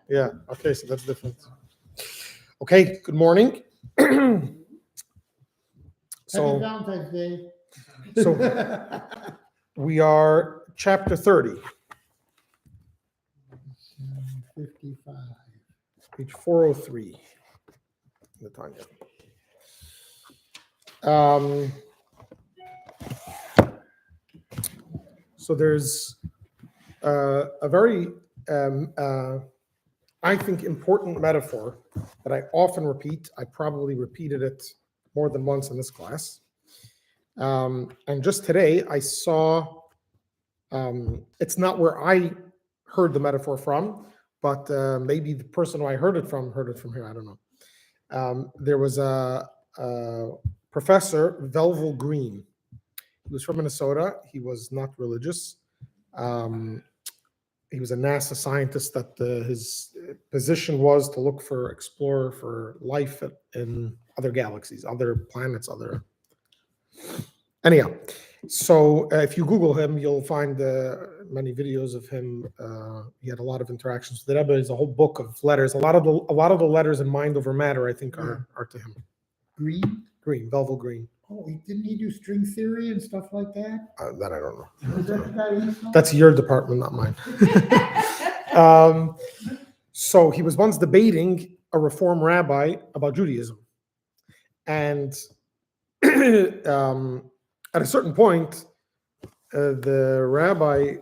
Yeah. Okay, so that's different. Okay, good morning. Happy So Valentine's Day. we are chapter 30, 55. page 403. The Tanya. So there's a very, I think, important metaphor that I often repeat. I probably repeated it more than once in this class. And just today, I saw, it's not where I heard the metaphor from, but maybe the person who I heard it from here. I don't know. There was a professor, Velvel Green. He was from Minnesota. He was not religious. He was a NASA scientist that his position was to explore for life in other galaxies, other planets, Anyhow, so if you Google him, you'll find many videos of him. He had a lot of interactions with the Rebbe. There's a whole book of letters. A lot of the letters in Mind Over Matter, I think, are to him. Green? Velvel Green. Oh, didn't he do string theory and stuff like that? That I don't know. Was that the guy we saw? That's your department, not mine. So he was once debating a Reform rabbi about Judaism. And at a certain point, the rabbi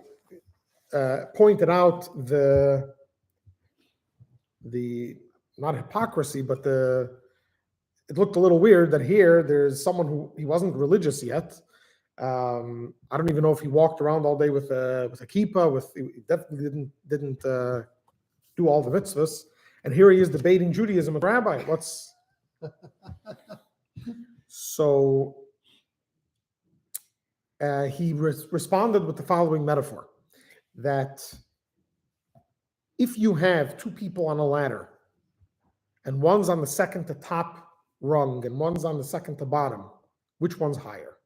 pointed out the not hypocrisy, but it looked a little weird that here there's someone who he wasn't religious yet. I don't even know if he walked around all day with a kippah. He definitely didn't do all the mitzvahs, and here he is debating Judaism with rabbi. So he responded with the following metaphor: that if you have two people on a ladder, and one's on the second to top rung and one's on the second to bottom, which one's higher?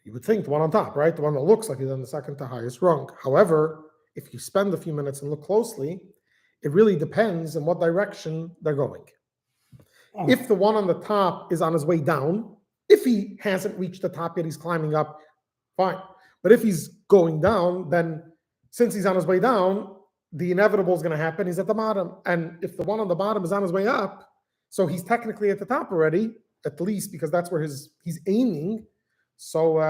You would think the one on top, right? The one that looks like he's on the second to highest rung. However, if you spend a few minutes and look closely, it really depends on what direction they're going. Oh. If the one on the top is on his way down, if he hasn't reached the top yet, he's climbing up, fine. But if he's going down, then since he's on his way down, the inevitable is going to happen. He's at the bottom. And if the one on the bottom is on his way up, so he's technically at the top already, at least because that's where he's aiming. So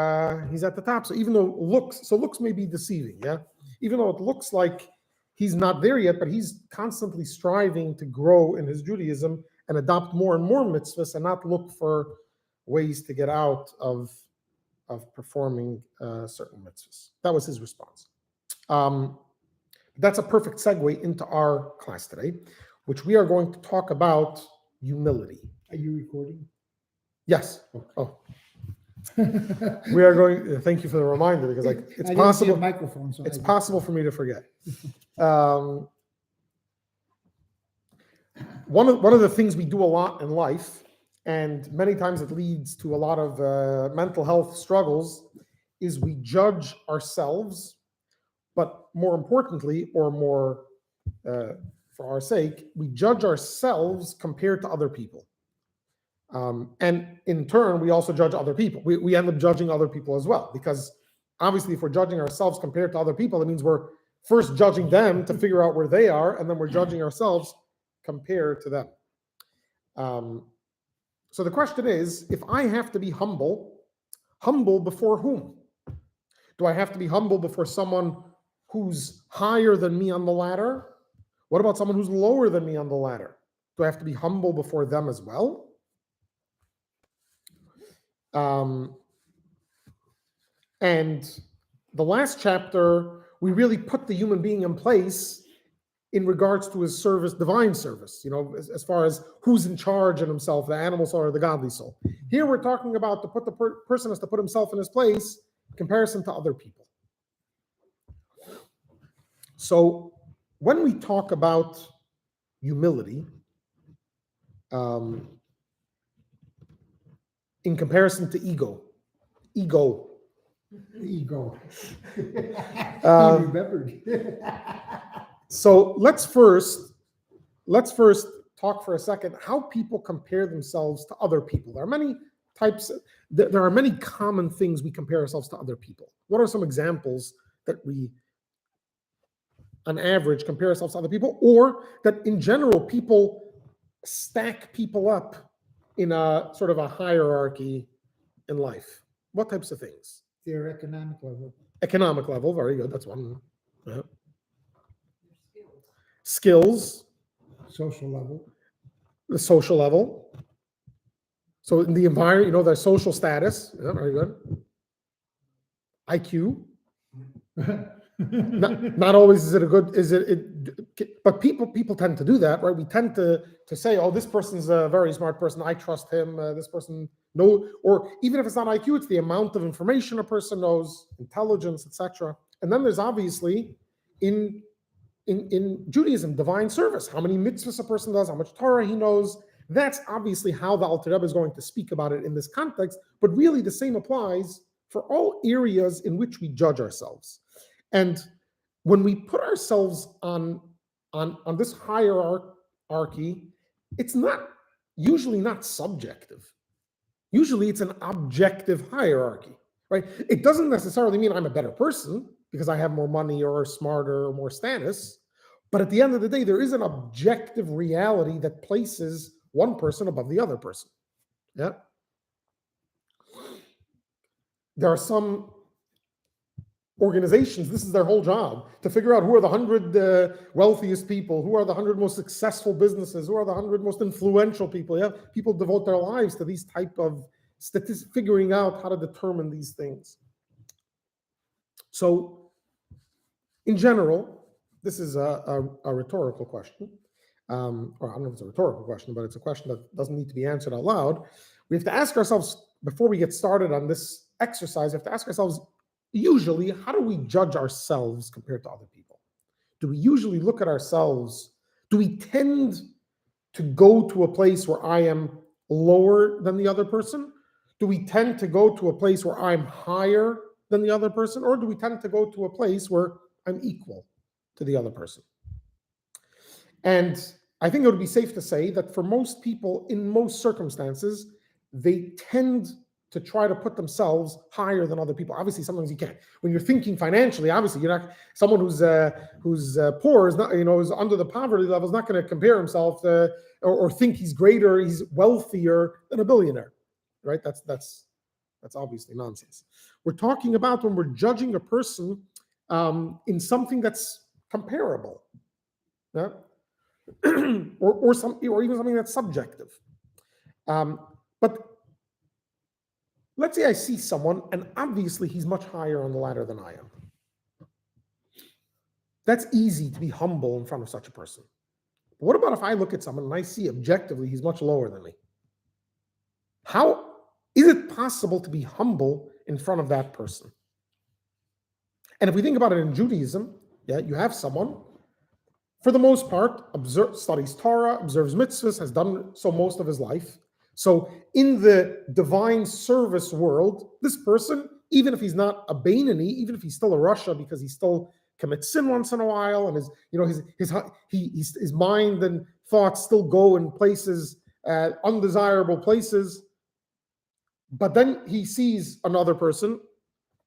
he's at the top. So even though looks may be deceiving, yeah? Even though it looks like he's not there yet, but he's constantly striving to grow in his Judaism and adopt more and more mitzvahs and not look for ways to get out of performing certain mitzvahs. That was his response. That's a perfect segue into our class today, which we are going to talk about humility. Are you recording? Yes. Oh. We are going. Thank you for the reminder, because it's possible. Microphone, so it's possible for me to forget. One of the things we do a lot in life, and many times it leads to a lot of mental health struggles, is we judge ourselves, but more importantly, or more for our sake, we judge ourselves compared to other people. And in turn, we also judge other people. We end up judging other people as well, because obviously if we're judging ourselves compared to other people, it means we're first judging them to figure out where they are, and then we're judging ourselves compared to them. So the question is, if I have to be humble before whom? Do I have to be humble before someone who's higher than me on the ladder? What about someone who's lower than me on the ladder? Do I have to be humble before them as well? And the last chapter, we really put the human being in place in regards to his service, divine service, as far as who's in charge in himself, the animal soul or the godly soul. Here we're talking about to put the person has to put himself in his place in comparison to other people. So when we talk about humility, in comparison to ego. Ego. He remembered. So let's first talk for a second how people compare themselves to other people. There are many types. There are many common things we compare ourselves to other people. What are some examples that we, on average, compare ourselves to other people, or that in general people stack people up in a sort of a hierarchy in life? What types of things? Their economic level. Economic level, very good. That's one. Yeah. Skills, Social level. the social level. So in the environment, their social status. Yeah, very good. IQ. Not always is it a good, but people tend to do that, right? We tend to say, oh, this person's a very smart person, I trust him. This person, no, or even if it's not IQ, it's the amount of information a person knows, intelligence, etc. And then there's obviously in Judaism, divine service, how many mitzvahs a person does, how much Torah he knows. That's obviously how the Alter Rebbe is going to speak about it in this context, but really the same applies for all areas in which we judge ourselves. And when we put ourselves on this hierarchy, it's usually not subjective. Usually it's an objective hierarchy, right? It doesn't necessarily mean I'm a better person because I have more money or smarter or more status. But at the end of the day, there is an objective reality that places one person above the other person. Yeah. There are some organizations, this is their whole job, to figure out who are the 100 wealthiest people, who are the 100 most successful businesses, who are the 100 most influential people. Yeah, people devote their lives to these type of statistics, figuring out how to determine these things. So, in general, this is a rhetorical question, or I don't know if it's a rhetorical question, but it's a question that doesn't need to be answered out loud. We have to ask ourselves, before we get started on this exercise, we have to ask ourselves, usually, how do we judge ourselves compared to other people? Do we usually look at ourselves? Do we tend to go to a place where I am lower than the other person? Do we tend to go to a place where I'm higher than the other person? Or do we tend to go to a place where I'm equal to the other person? And I think it would be safe to say that for most people, in most circumstances, they tend to try to put themselves higher than other people. Obviously, sometimes you can't. When you're thinking financially, obviously, you're not someone who's poor is not, is under the poverty level is not going to compare himself to or think he's greater, he's wealthier than a billionaire, right? That's obviously nonsense. We're talking about when we're judging a person in something that's comparable, yeah? or even something that's subjective. But let's say I see someone and obviously he's much higher on the ladder than I am. That's easy to be humble in front of such a person. But what about if I look at someone and I see objectively he's much lower than me? How is it possible to be humble in front of that person? And if we think about it in Judaism, yeah, you have someone, for the most part, studies Torah, observes mitzvahs, has done so most of his life. So in the divine service world, this person, even if he's not a Bainani, even if he's still a Rasha because he still commits sin once in a while, and his mind and thoughts still go in places, undesirable places. But then he sees another person,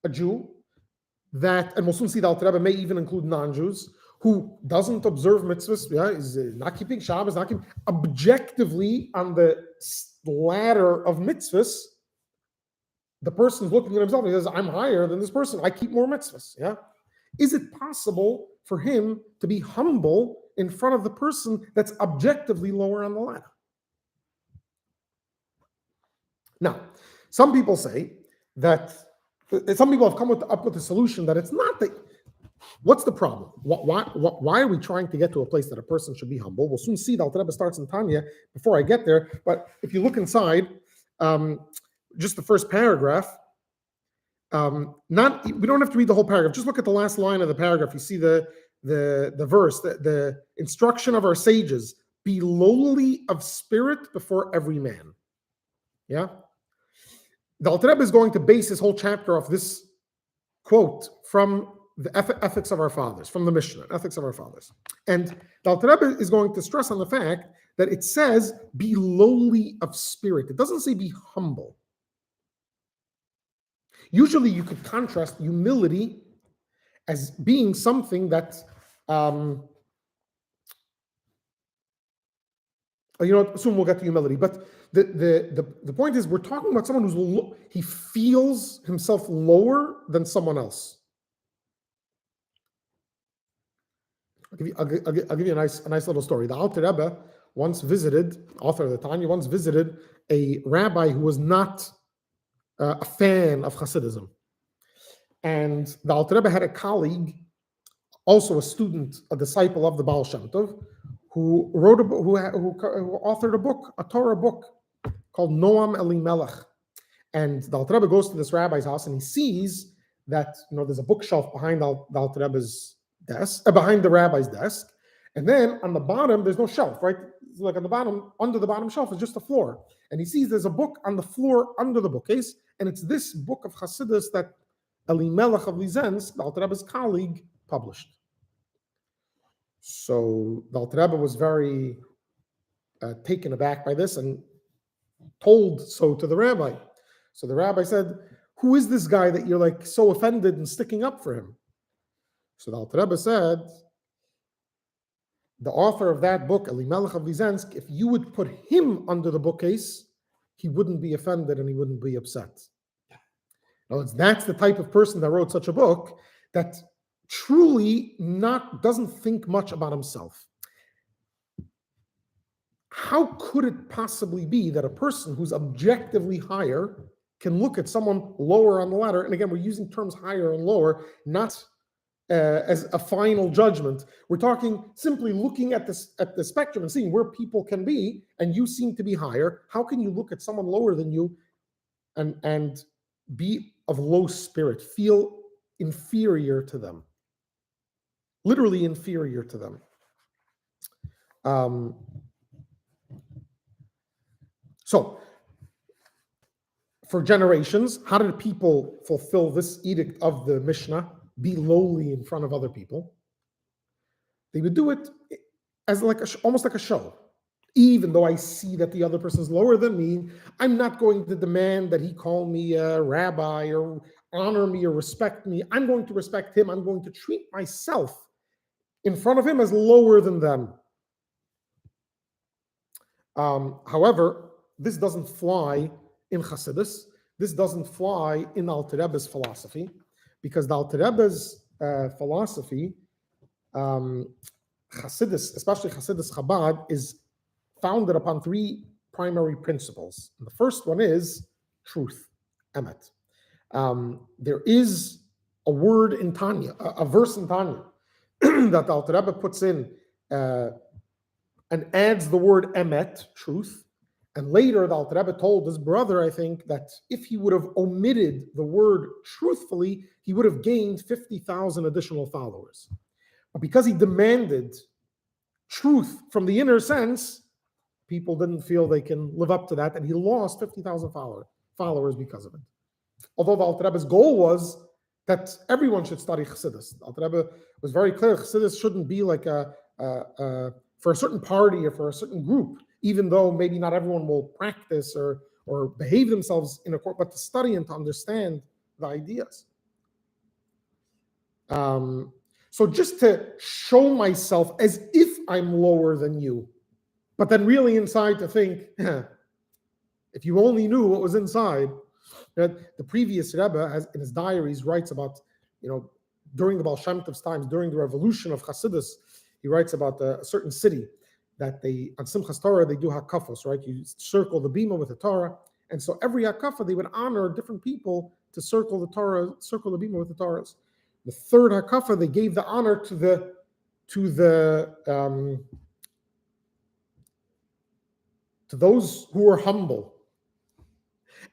a Jew, and we'll soon see the Alter Rebbe may even include non-Jews, who doesn't observe mitzvahs, yeah, is not keeping Shabbos, not keeping, objectively on the ladder of mitzvahs, the person's looking at himself and he says, I'm higher than this person, I keep more mitzvahs, yeah? Is it possible for him to be humble in front of the person that's objectively lower on the ladder? Now, some people say that, some people have come up with a solution that it's not that. What's the problem? Why are we trying to get to a place that a person should be humble? We'll soon see. The Alter Rebbe starts in Tanya before I get there. But if you look inside, just the first paragraph, we don't have to read the whole paragraph. Just look at the last line of the paragraph. You see the verse, the instruction of our sages: be lowly of spirit before every man. Yeah. The Alter Rebbe is going to base his whole chapter off this quote from the ethics of our fathers, from the Mishnah, ethics of our fathers. And the Alter Rebbe is going to stress on the fact that it says, be lowly of spirit. It doesn't say be humble. Usually you could contrast humility as being something that, soon we'll get to humility, but the point is we're talking about someone who's, he feels himself lower than someone else. I'll give you a nice little story. The Alter Rebbe once visited, author of the Tanya, once visited a rabbi who was not a fan of Hasidism. And the Alter Rebbe had a colleague, also a student, a disciple of the Baal Shem Tov, who wrote a book, who authored a book, a Torah book called Noam Elimelech. And the Alter Rebbe goes to this rabbi's house and he sees that there's a bookshelf behind the Alter Rebbe's desk, behind the rabbi's desk, and then on the bottom there's no shelf, right? Like on the bottom, under the bottom shelf is just the floor, and he sees there's a book on the floor under the bookcase, and it's this book of Hasidus that Elimelech of Lizensk, the Alter Rebbe's colleague, published. So the Alter Rebbe was very taken aback by this and told so to the rabbi. So the rabbi said, "Who is this guy that you're like so offended and sticking up for him?" So the Alter Rebbe said, the author of that book, Elimelech of Lizensk, if you would put him under the bookcase, he wouldn't be offended and he wouldn't be upset. That's the type of person that wrote such a book that truly doesn't think much about himself. How could it possibly be that a person who's objectively higher can look at someone lower on the ladder? And again, we're using terms higher and lower, not as a final judgment. We're talking simply looking at the spectrum and seeing where people can be, and you seem to be higher. How can you look at someone lower than you and be of low spirit, feel inferior to them? Literally inferior to them. So, for generations, how did people fulfill this edict of the Mishnah? Be lowly in front of other people. They would do it as almost like a show. Even though I see that the other person is lower than me, I'm not going to demand that he call me a rabbi or honor me or respect me. I'm going to respect him. I'm going to treat myself in front of him as lower than them. However, this doesn't fly in Hasidus. This doesn't fly in Alter Rebbe's philosophy, because the Alter Rebbe's philosophy, Hasidus, especially Hasidus Chabad, is founded upon three primary principles. And the first one is truth, emet. There is a word in Tanya, a verse in Tanya, that the Alter Rebbe puts in and adds the word emet, truth. And later, the Alter Rebbe told his brother, I think, that if he would have omitted the word truthfully, he would have gained 50,000 additional followers. But because he demanded truth from the inner sense, people didn't feel they can live up to that, and he lost 50,000 followers because of it. Although the Alter Rebbe's goal was that everyone should study Chassidus. The Alter Rebbe was very clear, Chassidus shouldn't be like for a certain party or for a certain group, even though maybe not everyone will practice or behave themselves in a court, but to study and to understand the ideas. So just to show myself as if I'm lower than you, but then really inside to think, if you only knew what was inside. That the previous Rebbe, has, in his diaries, writes about, during the Baal Shem Tov's times, during the revolution of Hasidus, he writes about a certain city that on Simchas Torah, they do hakafos, right? You circle the bima with the Torah. And so every hakafa, they would honor different people to circle the bima with the Torahs. The third hakafa, they gave the honor to those who were humble.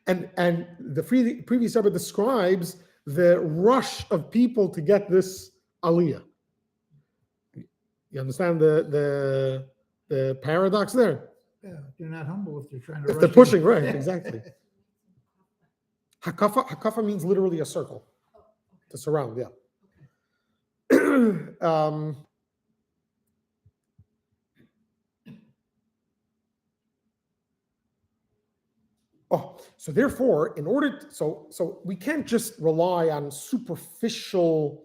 And the previous Rebbe describes the rush of people to get this aliyah. You understand the paradox there? Yeah, they're not humble if they're trying to. If they're pushing, right? Exactly. Hakafa means literally a circle, to surround. Yeah. um, so therefore, in order to, so we can't just rely on superficial.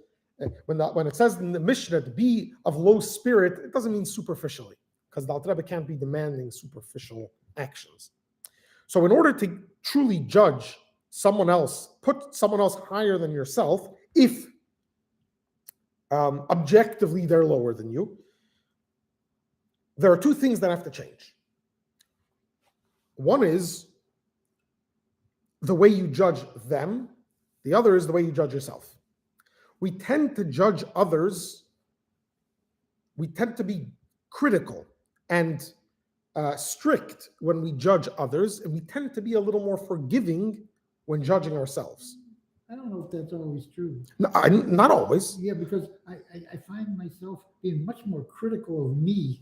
When it says in the Mishnah to be of low spirit, it doesn't mean superficially, because the Alter Rebbe can't be demanding superficial actions. So in order to truly judge someone else, put someone else higher than yourself, if objectively they're lower than you, there are two things that have to change. One is the way you judge them. The other is the way you judge yourself. We tend to judge others. We tend to be critical and strict when we judge others, and we tend to be a little more forgiving when judging ourselves. I don't know if that's always true. No, not always. Yeah, because I find myself being much more critical of me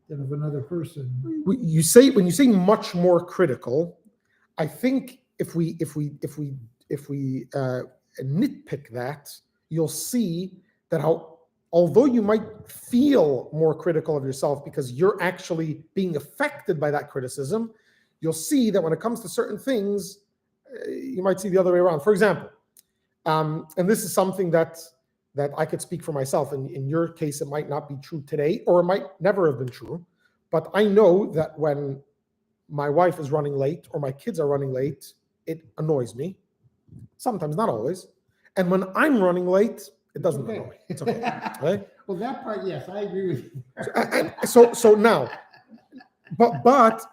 than of another person. When you say much more critical, I think if we nitpick that, you'll see that although you might feel more critical of yourself because you're actually being affected by that criticism, you'll see that when it comes to certain things, you might see the other way around. For example, and this is something that I could speak for myself. And in your case, it might not be true today, or it might never have been true. But I know that when my wife is running late or my kids are running late, it annoys me. Sometimes, not always. And when I'm running late, it doesn't annoy me. It's okay. Right? Well, that part, yes, I agree with you. So now, but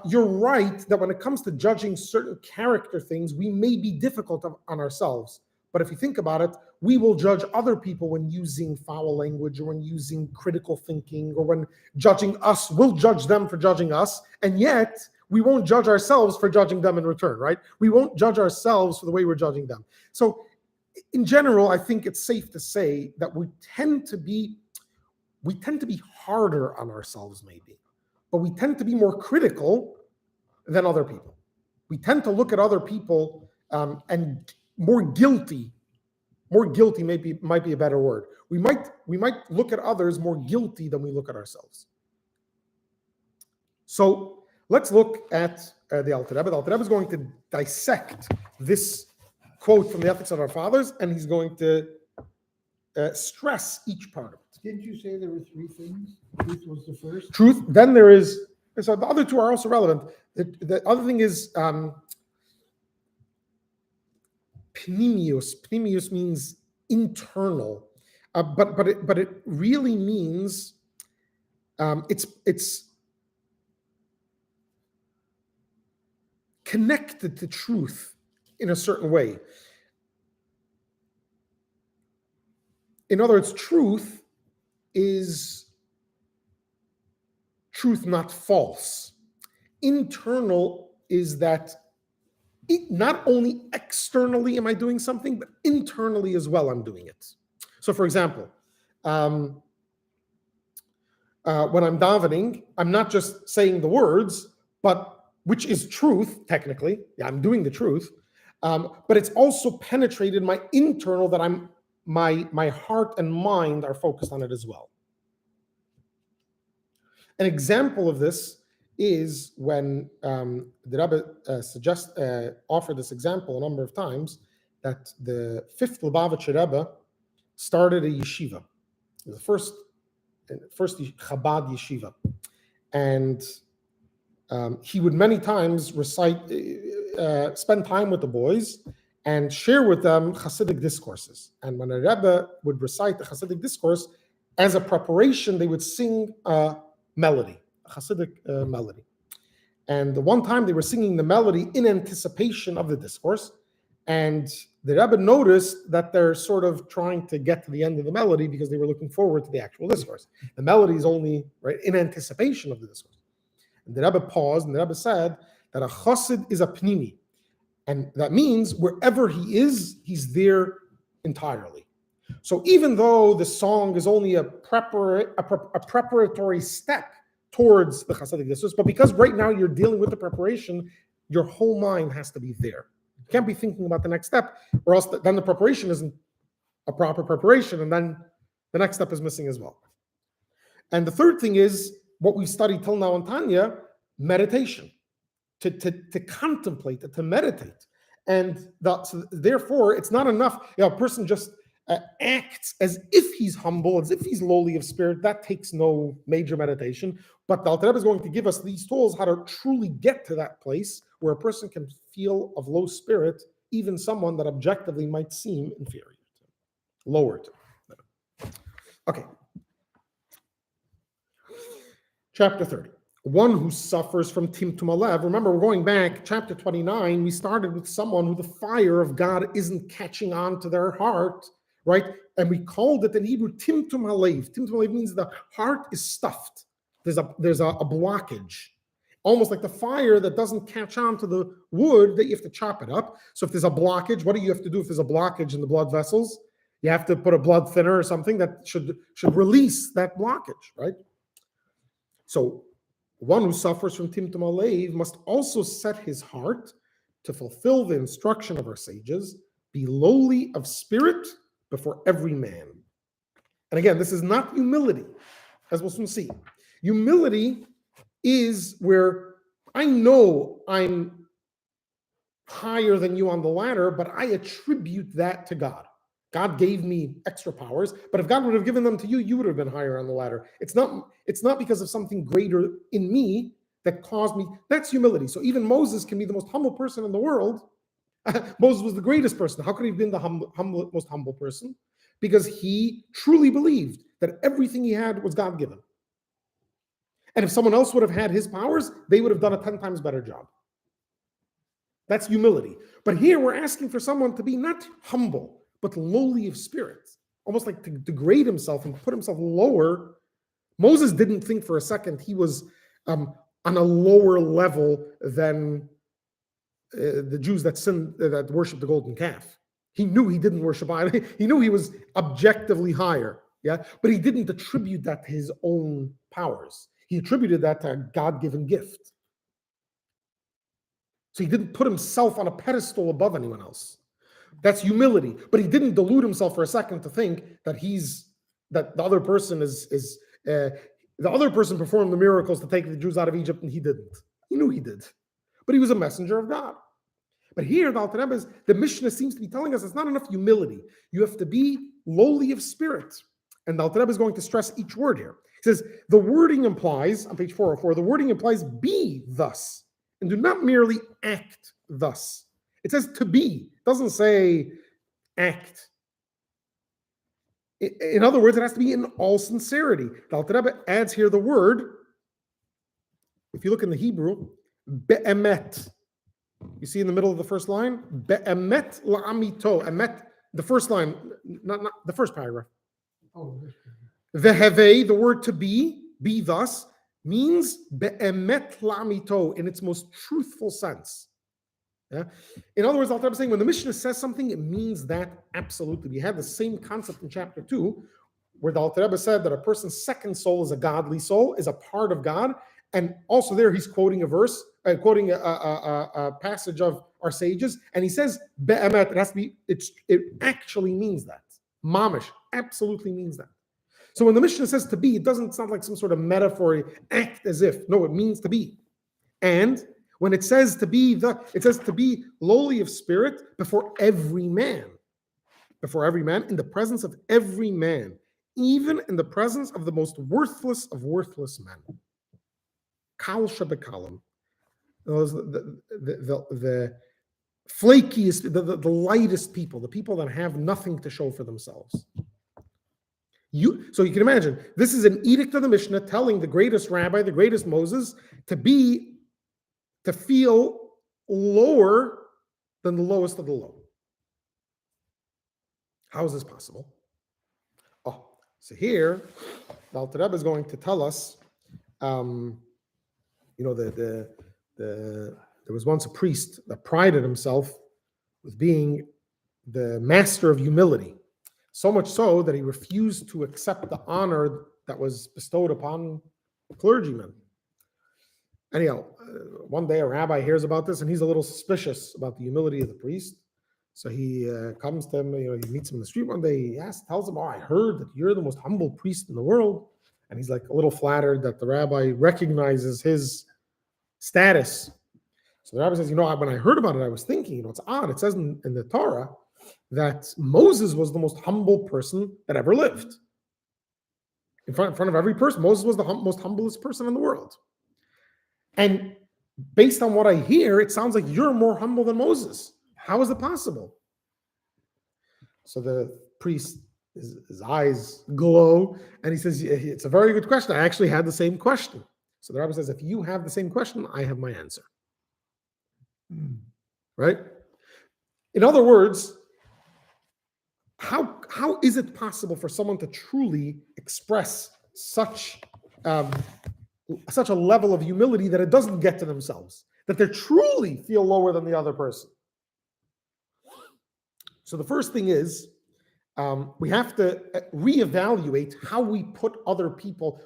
you're right that when it comes to judging certain character things, we may be difficult on ourselves. But if you think about it, we will judge other people when using foul language or when using critical thinking or when judging us. We'll judge them for judging us, and yet we won't judge ourselves for judging them in return, right? We won't judge ourselves for the way we're judging them. So in general, I think it's safe to say that we tend to be harder on ourselves maybe, but we tend to be more critical than other people. We tend to look at other people and more guilty. More guilty might be a better word. We might look at others more guilty than we look at ourselves. So let's look at the Alter Rebbe. The Alter Rebbe is going to dissect this quote from the Ethics of Our Fathers, and he's going to stress each part of it. Didn't you say there were three things? Truth was the first? Truth, then there is, so the other two are also relevant. The other thing is Pnimius. Pnimius means internal, but it really means it's connected to truth in a certain way. In other words, truth is truth, not false. Internal is that not only externally am I doing something, but internally as well I'm doing it. So for example, when I'm davening, I'm not just saying the words, but which is truth, technically. Yeah, I'm doing the truth. But it's also penetrated my internal, that my heart and mind are focused on it as well. An example of this is when the Rebbe offered this example a number of times, that the fifth Lubavitcher Rebbe started a yeshiva, the first Chabad yeshiva, and he would many times spend time with the boys and share with them Hasidic discourses. And when a Rebbe would recite the Hasidic discourse, as a preparation, they would sing a melody, a Hasidic melody. And the one time they were singing the melody in anticipation of the discourse, and the Rebbe noticed that they're sort of trying to get to the end of the melody because they were looking forward to the actual discourse. The melody is only right in anticipation of the discourse. And the Rebbe paused, and the Rebbe said that a chassid is a pnimi. And that means wherever he is, he's there entirely. So even though the song is only a preparatory step towards the Hasidic discourse, but because right now you're dealing with the preparation, your whole mind has to be there. You can't be thinking about the next step, or else then the preparation isn't a proper preparation, and then The next step is missing as well. And the third thing is what we studied till now in Tanya, meditation, to contemplate, to meditate. And so therefore, it's not enough. A person just acts as if he's humble, as if he's lowly of spirit. That takes no major meditation. But the Alter Rebbe is going to give us these tools how to truly get to that place where a person can feel of low spirit, even someone that objectively might seem inferior to, lower to. Okay. Chapter 30. One who suffers from Timtum Alev. Remember, we're going back, chapter 29, we started with someone who the fire of God isn't catching on to their heart, right? And we called it in Hebrew Timtum Alev. Timtum Alev means the heart is stuffed. There's a blockage. Almost like the fire that doesn't catch on to the wood that you have to chop it up. So if there's a blockage, what do you have to do if there's a blockage in the blood vessels? You have to put a blood thinner or something that should release that blockage, right? So one who suffers from Timtum Alev must also set his heart to fulfill the instruction of our sages, be lowly of spirit before every man. And again, this is not humility, as we'll soon see. Humility is where I know I'm higher than you on the ladder, but I attribute that to God. God gave me extra powers, but if God would have given them to you, you would have been higher on the ladder. It's not because of something greater in me that caused me. That's humility. So even Moses can be the most humble person in the world. Moses was the greatest person. How could he have been the most humble person? Because he truly believed that everything he had was God-given. And if someone else would have had his powers, they would have done a 10 times better job. That's humility. But here we're asking for someone to be not humble, but lowly of spirit, almost like to degrade himself and put himself lower. Moses didn't think for a second he was on a lower level than the Jews that worshiped the golden calf. He knew he didn't worship idol. He knew he was objectively higher, yeah, but he didn't attribute that to his own powers. He attributed that to a God-given gift. So he didn't put himself on a pedestal above anyone else. That's humility. But he didn't delude himself for a second to think that the other person the other person performed the miracles to take the Jews out of Egypt, and he didn't. He knew he did. But he was a messenger of God. But here, the Mishnah seems to be telling us it's not enough humility. You have to be lowly of spirit. And the Alter Rebbe is going to stress each word here. He says, the wording implies, on page 404, the wording implies be thus, and do not merely act thus. It says to be. It doesn't say act. In other words, it has to be in all sincerity. The Alter Rebbe adds here the word, if you look in the Hebrew, be'emet. You see in the middle of the first line? Be'emet la'amito. Emet, the first line, not the first paragraph. Oh, Veheve, the word to be thus, means be'emet la'amito in its most truthful sense. Yeah? In other words, I'm saying when the Mishnah says something, it means that absolutely. We had the same concept in chapter 2, where the Alter Rebbe said that a person's second soul is a godly soul, is a part of God. And also there he's quoting a verse, quoting a passage of our sages, and he says, be'emet, it has to be, it actually means that. Mamish absolutely means that. So when the Mishnah says to be, it's not like some sort of metaphor, act as if. No, it means to be. And when it says to be it says to be lowly of spirit before every man. Before every man, in the presence of every man, even in the presence of the most worthless of worthless men. Kal shabekalim. The flakiest, the lightest people, the people that have nothing to show for themselves. So you can imagine, this is an edict of the Mishnah telling the greatest rabbi, the greatest Moses, to feel lower than the lowest of the low. How is this possible? Oh, so here, the Alter Rebbe is going to tell us, there was once a priest that prided himself with being the master of humility. So much so that he refused to accept the honor that was bestowed upon clergymen. Anyhow, one day a rabbi hears about this and he's a little suspicious about the humility of the priest. So he comes to him, he meets him in the street one day. He tells him, "Oh, I heard that you're the most humble priest in the world." And he's like a little flattered that the rabbi recognizes his status. So the rabbi says, when I heard about it, I was thinking, it's odd. It says in the Torah that Moses was the most humble person that ever lived. In front of every person, Moses was the most humblest person in the world. And based on what I hear, it sounds like you're more humble than Moses. How is it possible? So the priest, his eyes glow, and he says, it's a very good question. I actually had the same question. So the rabbi says, if you have the same question, I have my answer. Right? In other words, how is it possible for someone to truly express such a level of humility that it doesn't get to themselves, that they truly feel lower than the other person? So the first thing is, we have to reevaluate how we put other people.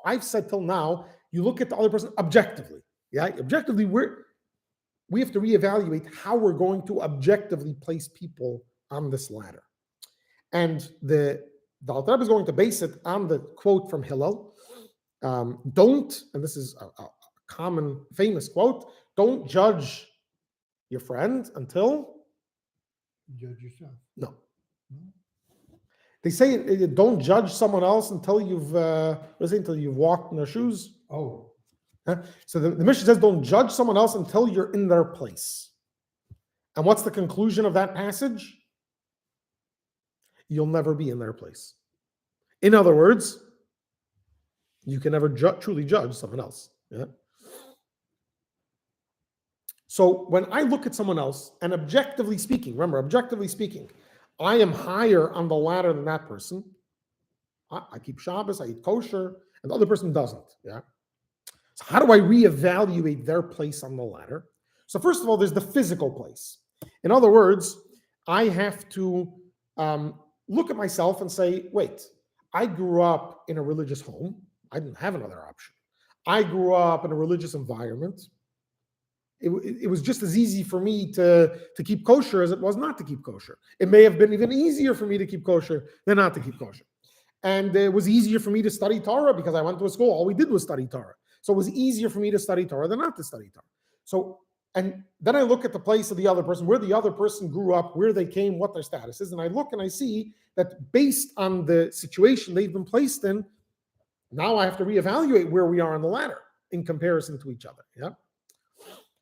I've said till now, you look at the other person objectively. Yeah, objectively, we have to reevaluate how we're going to objectively place people on this ladder. And the Alter Rebbe is going to base it on the quote from Hillel. Don't, and this is a common, famous quote, don't judge your friend until you judge yourself. No. They say don't judge someone else until you've until you've walked in their shoes. Oh. So the Mishnah says don't judge someone else until you're in their place. And what's the conclusion of that passage? You'll never be in their place. In other words, you can never truly judge someone else. Yeah. So when I look at someone else, and objectively speaking, I am higher on the ladder than that person. I keep Shabbos, I eat kosher, and the other person doesn't. Yeah. So how do I reevaluate their place on the ladder? So first of all, there's the physical place. In other words, I have to look at myself and say, wait, I grew up in a religious home. I didn't have another option. I grew up in a religious environment. It was just as easy for me to keep kosher as it was not to keep kosher. It may have been even easier for me to keep kosher than not to keep kosher. And it was easier for me to study Torah because I went to a school. All we did was study Torah. So it was easier for me to study Torah than not to study Torah. So, and then I look at the place of the other person, where the other person grew up, where they came, what their status is. And I look and I see that based on the situation they've been placed in, now I have to reevaluate where we are on the ladder in comparison to each other. Yeah.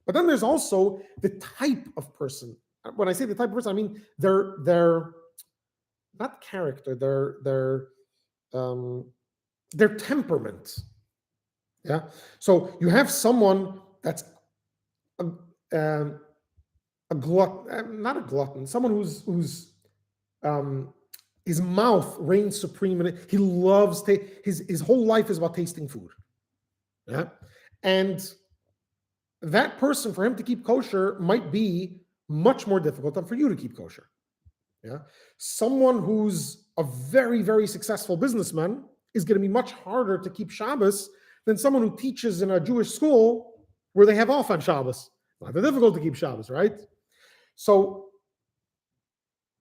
But then there's also the type of person. When I say the type of person, I mean their not character, their temperament. Yeah. So you have someone that's a glutton, not a glutton, someone who's his mouth reigns supreme, and he loves his whole life is about tasting food. Yeah. And that person, for him to keep kosher, might be much more difficult than for you to keep kosher. Yeah. Someone who's a very, very successful businessman is going to be much harder to keep Shabbos than someone who teaches in a Jewish school where they have off on Shabbos. Not that difficult to keep Shabbos, right? So,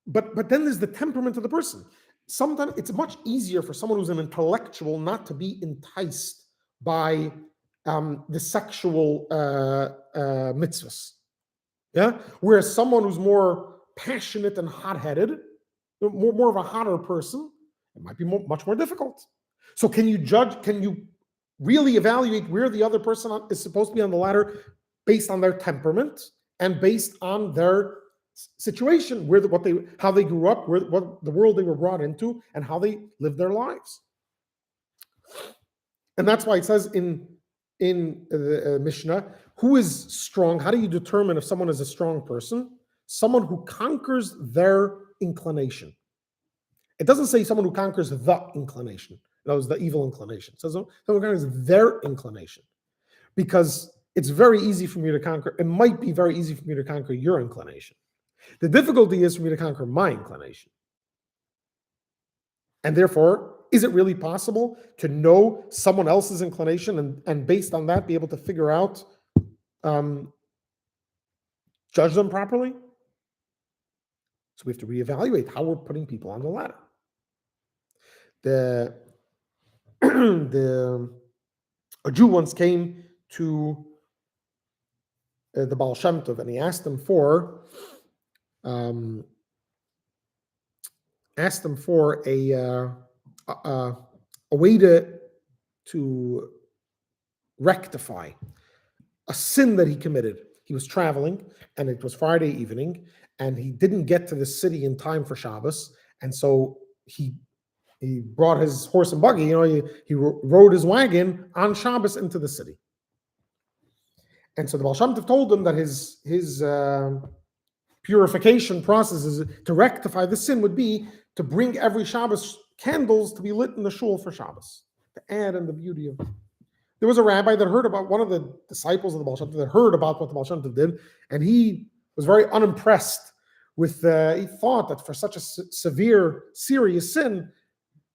but then there's the temperament of the person. Sometimes it's much easier for someone who's an intellectual not to be enticed by the sexual mitzvahs. Yeah. Whereas someone who's more passionate and hot-headed, more of a hotter person, it might be much more difficult. So can you really evaluate where the other person is supposed to be on the ladder based on their temperament and based on their situation, how they grew up, what the world they were brought into, and how they lived their lives? And that's why it says in the Mishnah, who is strong? How do you determine if someone is a strong person? Someone who conquers their inclination. It doesn't say someone who conquers the inclination. That was the evil inclination. It says someone who conquers their inclination. Because it's very easy for me to conquer. It might be very easy for me to conquer your inclination. The difficulty is for me to conquer my inclination. And therefore, is it really possible to know someone else's inclination and based on that be able to figure out, judge them properly? So we have to reevaluate how we're putting people on the ladder. The a Jew once came to the Baal Shem Tov, and he asked him for a way to rectify a sin that he committed. He was traveling, and it was Friday evening, and he didn't get to the city in time for Shabbos, and so he brought his horse and buggy. He rode his wagon on Shabbos into the city. And so the Baal Shem Tov told him that his purification processes to rectify the sin would be to bring every Shabbos candles to be lit in the shul for Shabbos, to add in the beauty of. There was a rabbi that heard about, one of the disciples of the Baal Shem Tov that heard about what the Baal Shem Tov did, and he was very unimpressed with. He thought that for such a severe, serious sin,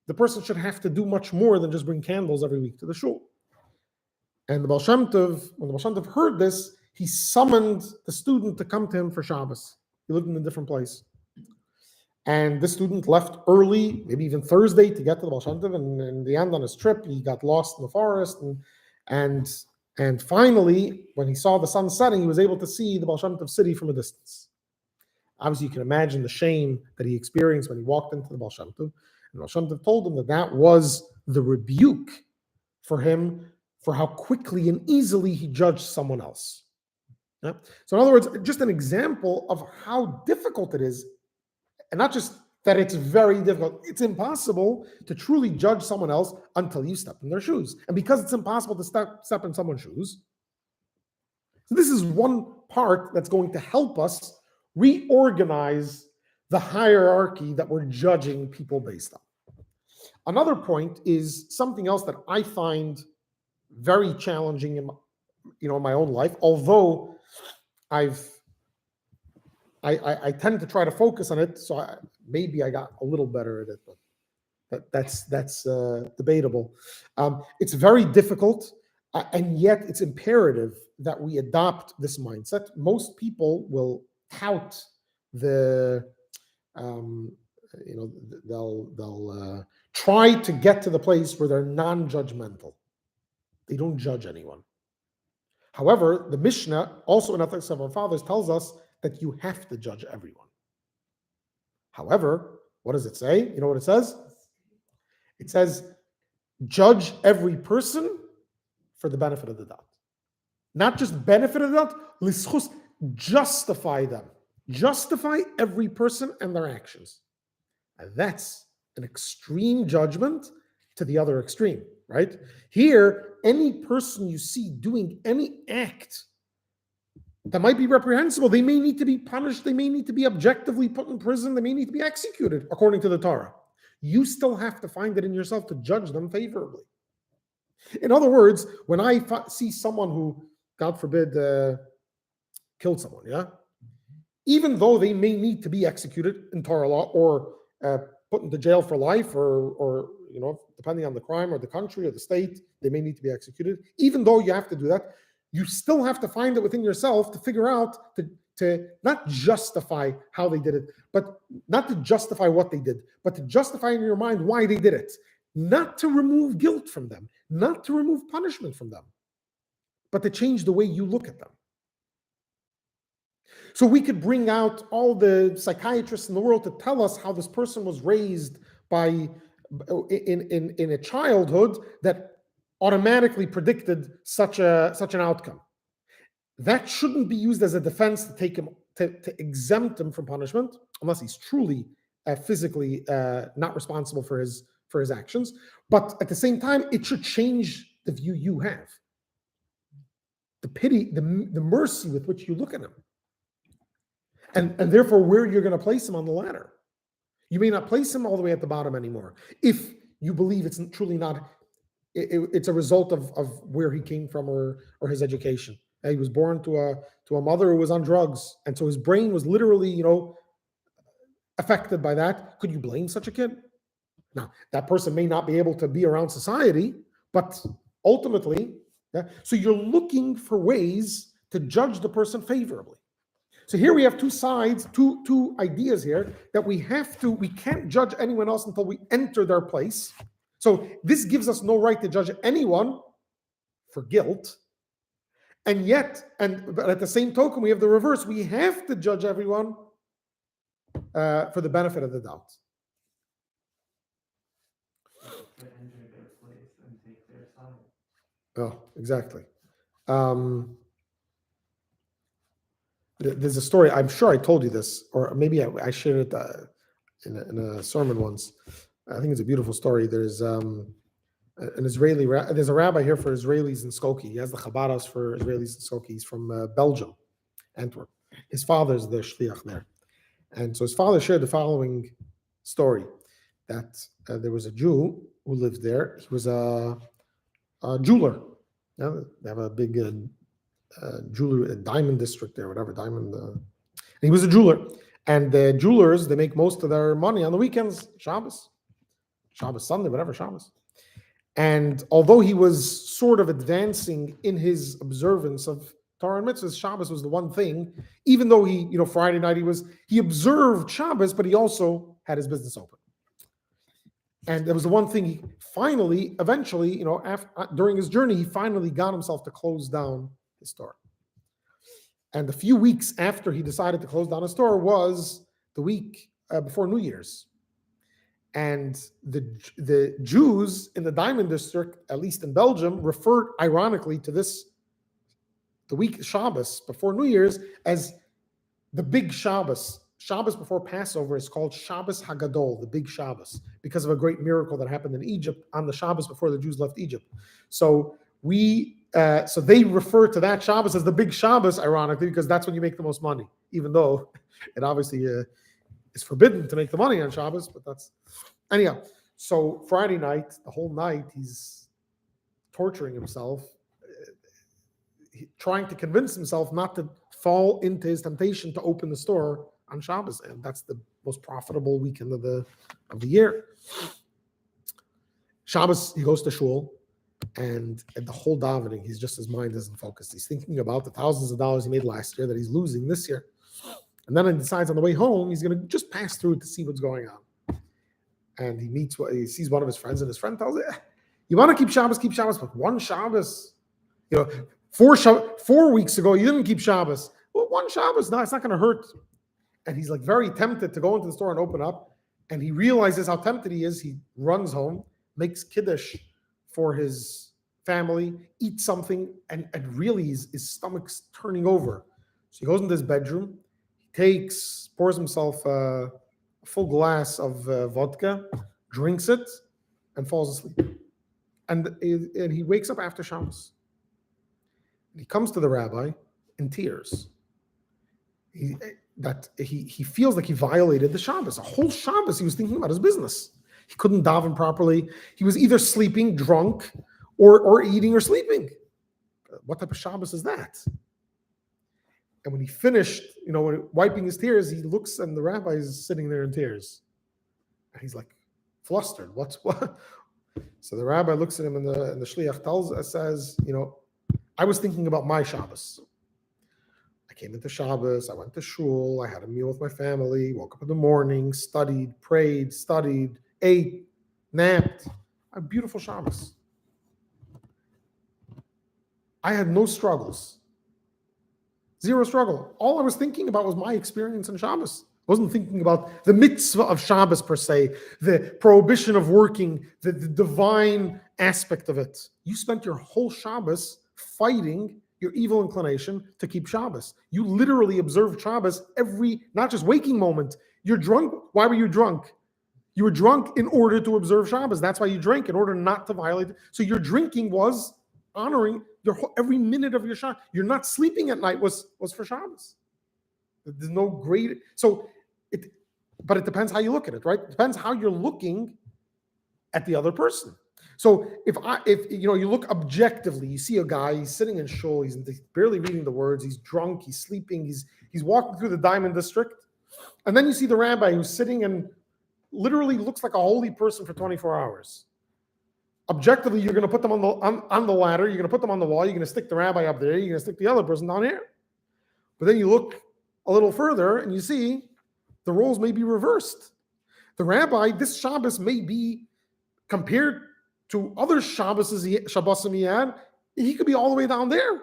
the person should have to do much more than just bring candles every week to the shul. And the Baal Shem Tov, when the Baal Shem Tov heard this, he summoned the student to come to him for Shabbos. He lived in a different place. And this student left early, maybe even Thursday, to get to the Baal Shem Tov. And in the end, on his trip, he got lost in the forest. And finally, when he saw the sun setting, he was able to see the Baal Shem Tov city from a distance. Obviously, you can imagine the shame that he experienced when he walked into the Baal Shem Tov. And Baal Shem Tov told him that was the rebuke for him for how quickly and easily he judged someone else. Yeah? So in other words, just an example of how difficult it is, and not just that it's very difficult, it's impossible to truly judge someone else until you step in their shoes. And because it's impossible to step in someone's shoes, so this is one part that's going to help us reorganize the hierarchy that we're judging people based on. Another point is something else that I find very challenging in my own life, although I tend to try to focus on it, so maybe I got a little better at it, but that's debatable. It's very difficult, and yet it's imperative that we adopt this mindset. Most people will tout they'll try to get to the place where they're non-judgmental. They don't judge anyone. However, the Mishnah, also in Ethics of Our Fathers, tells us that you have to judge everyone. However, what does it say? You know what it says? It says, judge every person for the benefit of the doubt. Not just benefit of the doubt, lischus, justify them. Justify every person and their actions. And that's an extreme judgment to the other extreme, right? Here, any person you see doing any act that might be reprehensible, they may need to be punished, they may need to be objectively put in prison, they may need to be executed according to the Torah. You still have to find it in yourself to judge them favorably. In other words, when I see someone who, God forbid, killed someone, yeah, even though they may need to be executed in Torah law or put into jail for life, or depending on the crime or the country or the state, they may need to be executed. Even though you have to do that, you still have to find it within yourself to figure out to not justify how they did it, but not to justify what they did, but to justify in your mind why they did it. Not to remove guilt from them, not to remove punishment from them, but to change the way you look at them. So we could bring out all the psychiatrists in the world to tell us how this person was raised in a childhood that automatically predicted such an outcome. That shouldn't be used as a defense to take him to exempt him from punishment, unless he's truly physically not responsible for his actions. But at the same time, it should change the view you have, the pity, the mercy with which you look at him. And therefore, where you're going to place him on the ladder. You may not place him all the way at the bottom anymore if you believe it's truly not. It's a result of where he came from or his education. He was born to a mother who was on drugs, and so his brain was literally, affected by that. Could you blame such a kid? Now, that person may not be able to be around society, but ultimately, yeah, so you're looking for ways to judge the person favorably. So here we have two sides, two ideas here that we can't judge anyone else until we enter their place. So this gives us no right to judge anyone for guilt. And yet, but at the same token, we have the reverse. We have to judge everyone for the benefit of the doubt. To enter their place and take their side. Oh, exactly. There's a story. I'm sure I told you this, or maybe I shared it in a sermon once. I think it's a beautiful story. There's an Israeli. There's a rabbi here for Israelis in Skokie. He has the Chabadas for Israelis in Skokie. He's from Belgium, Antwerp. His father's the shliach there, and so his father shared the following story: that there was a Jew who lived there. He was a jeweler. They have a big jewelry, diamond district there, whatever, diamond. And he was a jeweler. And the jewelers, they make most of their money on the weekends, Shabbos, Sunday, whatever, Shabbos. And although he was sort of advancing in his observance of Torah and mitzvahs, Shabbos was the one thing, even though Friday night he observed Shabbos, but he also had his business open. And there was the one thing he finally, eventually, during his journey, he finally got himself to close down his store. And a few weeks after he decided to close down his store was the week before New Year's. And the Jews in the Diamond District, at least in Belgium, referred ironically to the week Shabbos before New Year's as the big Shabbos. Shabbos before Passover is called Shabbos Hagadol, the big Shabbos, because of a great miracle that happened in Egypt on the Shabbos before the Jews left Egypt. So they refer to that Shabbos as the big Shabbos, ironically, because that's when you make the most money, even though it obviously is forbidden to make the money on Shabbos, but that's... Anyhow, so Friday night, the whole night, he's torturing himself, trying to convince himself not to fall into his temptation to open the store on Shabbos, and that's the most profitable weekend of the year. Shabbos, he goes to shul, and at the whole davening, his mind isn't focused. He's thinking about the thousands of dollars he made last year that he's losing this year, and then he decides on the way home he's going to just pass through to see what's going on. And he sees one of his friends, and his friend tells him, "You want to keep Shabbos, but one Shabbos. 4 weeks ago you didn't keep Shabbos. Well, one Shabbos, no, it's not going to hurt." And he's like very tempted to go into the store and open up. And he realizes how tempted he is. He runs home, makes kiddush for his family, eats something, and really his stomach's turning over. So he goes into his bedroom, pours himself a full glass of vodka, drinks it, and falls asleep. And he wakes up after Shabbos. He comes to the rabbi in tears. He feels like he violated the Shabbos. A whole Shabbos he was thinking about his business. He couldn't daven properly. He was either sleeping, drunk, or eating or sleeping. What type of Shabbos is that? And when he finished, wiping his tears, he looks and the rabbi is sitting there in tears. And he's like flustered. What? So the rabbi looks at him and the shliach says, I was thinking about my Shabbos. I came into Shabbos, I went to shul, I had a meal with my family, woke up in the morning, studied, prayed, ate, napped. A beautiful Shabbos. I had no struggles. Zero struggle. All I was thinking about was my experience in Shabbos. I wasn't thinking about the mitzvah of Shabbos per se, the prohibition of working, the divine aspect of it. You spent your whole Shabbos fighting your evil inclination to keep Shabbos. You literally observed Shabbos every, not just waking moment. You're drunk. Why were you drunk? You were drunk in order to observe Shabbos. That's why you drank, in order not to violate. So your drinking was honoring every minute of your Shabbos. You're not sleeping at night was for Shabbos. There's no great. But it depends how you look at it, right? It depends how you're looking at the other person. So if you look objectively, you see a guy, he's sitting in shul, he's barely reading the words, he's drunk, he's sleeping, he's walking through the Diamond District, and then you see the rabbi who's sitting and literally looks like a holy person for 24 hours. Objectively, you're going to put them on the ladder, you're going to put them on the wall, you're going to stick the rabbi up there, you're going to stick the other person down here. But then you look a little further and you see the roles may be reversed. The rabbi, this Shabbos may be compared to other Shabbosim he had, he could be all the way down there,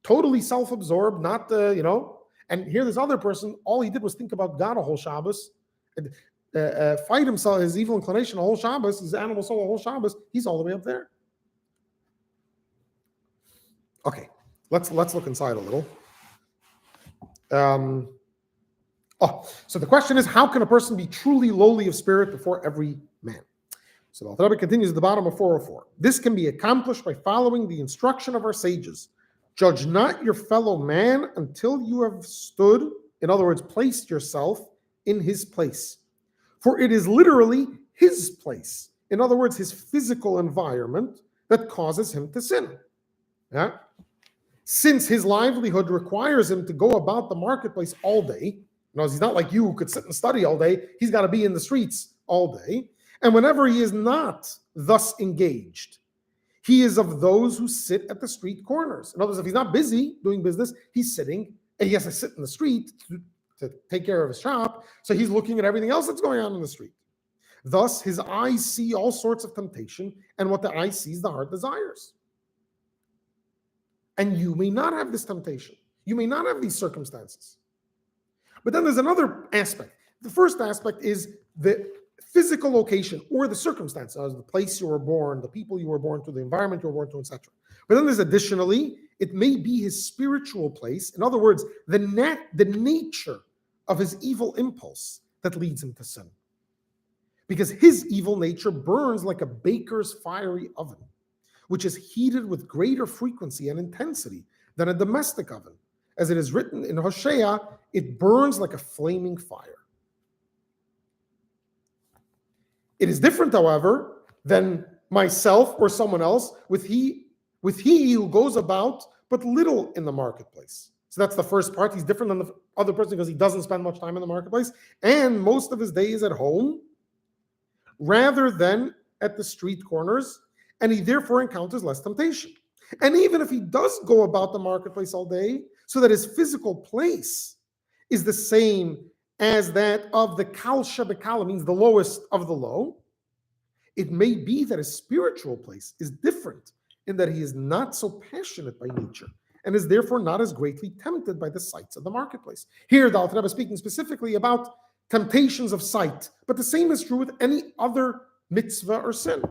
totally self-absorbed, not and here this other person, all he did was think about God a whole Shabbos, fight himself, his evil inclination a whole Shabbos, his animal soul a whole Shabbos, he's all the way up there. Okay, let's look inside a little. So the question is, how can a person be truly lowly of spirit before every man? So the Alter Rebbe continues at the bottom of 404. This can be accomplished by following the instruction of our sages. Judge not your fellow man until you have stood, in other words, placed yourself in his place. For it is literally his place, in other words, his physical environment, that causes him to sin. Yeah? Since his livelihood requires him to go about the marketplace all day, he's not like you who could sit and study all day, he's got to be in the streets all day. And whenever he is not thus engaged, he is of those who sit at the street corners. In other words, if he's not busy doing business, he's sitting, and he has to sit in the street to take care of his shop, so he's looking at everything else that's going on in the street. Thus, his eyes see all sorts of temptation, and what the eye sees, the heart desires. And you may not have this temptation. You may not have these circumstances. But then there's another aspect. The first aspect is the physical location or the circumstances, the place you were born, the people you were born to, the environment you were born to, etc. But then there's additionally, it may be his spiritual place. In other words, the nature of his evil impulse that leads him to sin. Because his evil nature burns like a baker's fiery oven, which is heated with greater frequency and intensity than a domestic oven. As it is written in Hosea, it burns like a flaming fire. It is different, however, than myself or someone else with he who goes about but little in the marketplace. So that's the first part. He's different than the other person because he doesn't spend much time in the marketplace, and most of his day is at home rather than at the street corners, and he therefore encounters less temptation. And even if he does go about the marketplace all day, so that his physical place is the same as that of the Kal Shebekal, means the lowest of the low, it may be that his spiritual place is different in that he is not so passionate by nature and is therefore not as greatly tempted by the sights of the marketplace. Here, the Alter Rebbe is speaking specifically about temptations of sight, but the same is true with any other mitzvah or sin.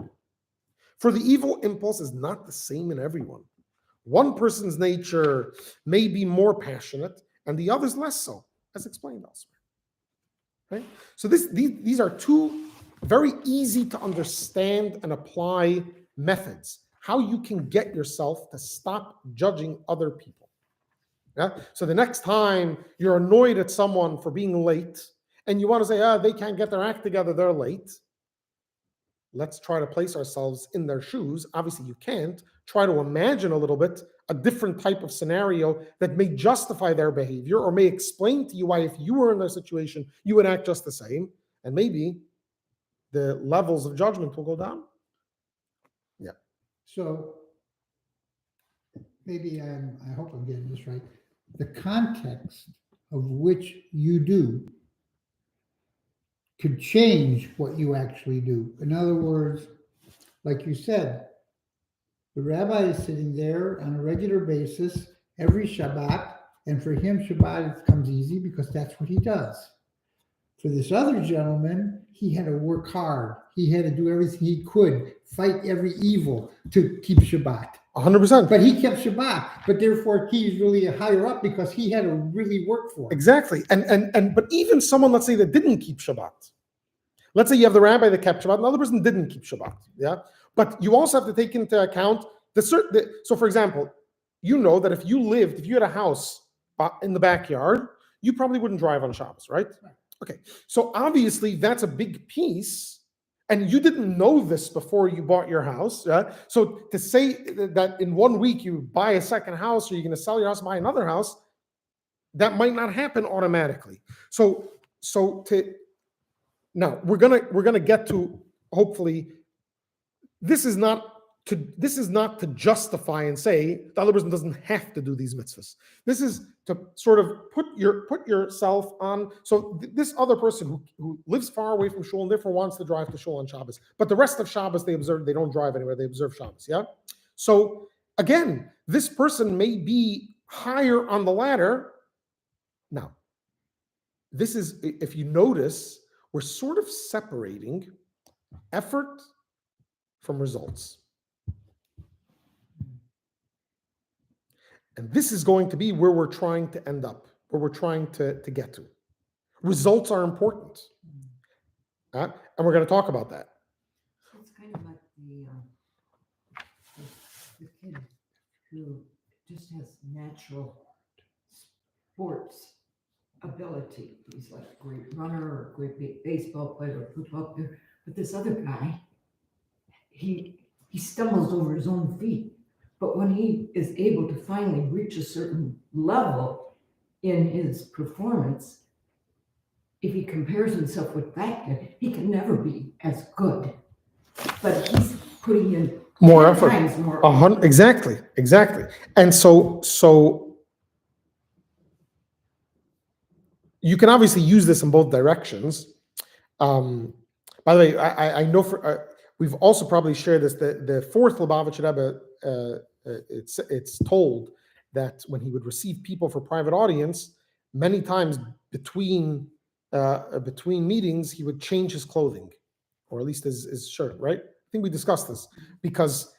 For the evil impulse is not the same in everyone. One person's nature may be more passionate and the other's less so, as explained elsewhere. Right? So these are two very easy to understand and apply methods, how you can get yourself to stop judging other people. Yeah? So the next time you're annoyed at someone for being late and you want to say, they can't get their act together, they're late. Let's try to place ourselves in their shoes. Obviously, you can't. Try to imagine a little bit a different type of scenario that may justify their behavior or may explain to you why if you were in their situation, you would act just the same. And maybe the levels of judgment will go down. Yeah. So maybe I hope I'm getting this right. The context of which you do could change what you actually do. In other words, like you said, the rabbi is sitting there on a regular basis every Shabbat, and for him, Shabbat comes easy because that's what he does. For this other gentleman, he had to work hard. He had to do everything he could, fight every evil to keep Shabbat. 100%. But he kept Shabbat, but therefore he's really higher up because he had to really work for it. Exactly. And but even someone, let's say, that didn't keep Shabbat. Let's say you have the rabbi that kept Shabbat, another person didn't keep Shabbat. Yeah. But you also have to take into account so for example, you know that if you had a house in the backyard, you probably wouldn't drive on Shabbos, right? Okay. So obviously that's a big piece. And you didn't know this before you bought your house. Yeah? So to say that in 1 week you buy a second house or you're going to sell your house and buy another house, that might not happen automatically. Now we're gonna get to, hopefully, this is not this is not to justify and say the other person doesn't have to do these mitzvahs. This is to sort of put yourself on. So this other person who lives far away from shul and therefore wants to drive to shul on Shabbos, but the rest of Shabbos they don't drive anywhere. They observe Shabbos. Yeah. So again, this person may be higher on the ladder. Now, this is, if you notice, we're sort of separating effort from results. And this is going to be where we're trying to end up, where we're trying to get to. Results are important. And we're going to talk about that. It's kind of like the kid who just has natural sports ability. He's like a great runner or a great baseball player or football player. But this other guy, he stumbles over his own feet. But when he is able to finally reach a certain level in his performance, if he compares himself with that kid, he can never be as good. But he's putting in More 10 effort. times more. Exactly. And so you can obviously use this in both directions. By the way, I know we've also probably shared this. The fourth Lubavitcher Rebbe, it's told that when he would receive people for private audience, many times between meetings, he would change his clothing, or at least his shirt. Right? I think we discussed this, because